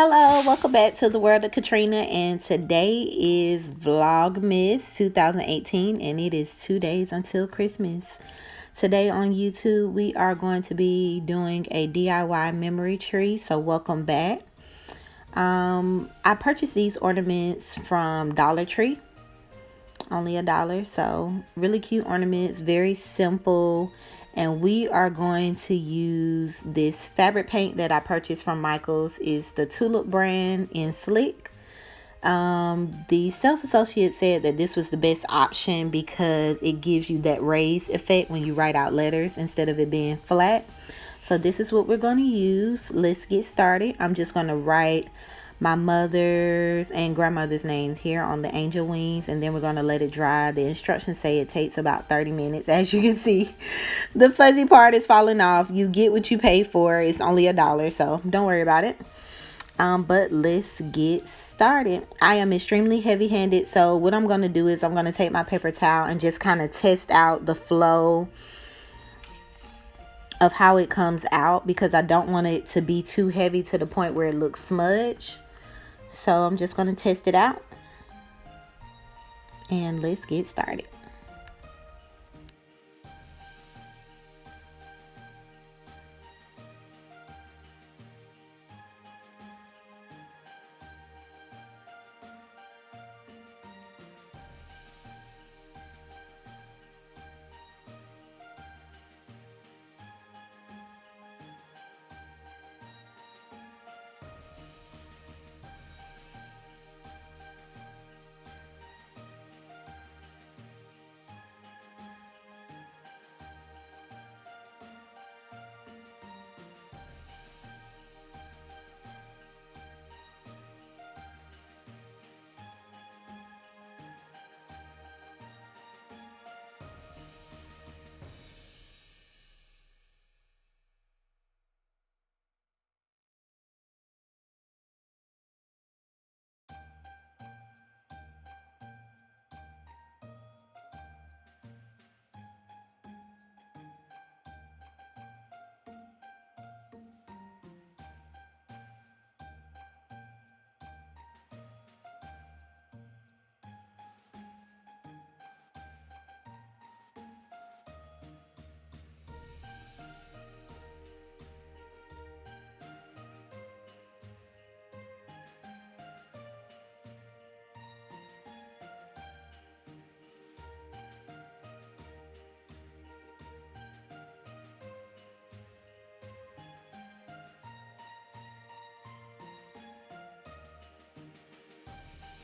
Hello, welcome back to the World of Katrina, and today is Vlogmas 2018, and it is 2 days until Christmas. Today on YouTube, we are going to be doing a DIY memory tree, so welcome back. I purchased these ornaments from Dollar Tree, only $1, so really cute ornaments, very simple. And we are going to use this fabric paint that I purchased from Michael's. Is the Tulip brand in Slick. The sales associate said that this was the best option because it gives you that raised effect when you write out letters instead of it being flat. So this is what we're going to use. Let's get started. I'm just going to write my mother's and grandmother's names here on the angel wings, and then we're going to let it dry. The instructions say it takes about 30 minutes. As you can see, the fuzzy part is falling off. You get what you pay for. It's only $1, so don't worry about it. But let's get started. I am extremely heavy-handed, so what I'm going to do is I'm going to take my paper towel and just kind of test out the flow of how it comes out, because I don't want it to be too heavy to the point where it looks smudged. So I'm just going to test it out, and let's get started.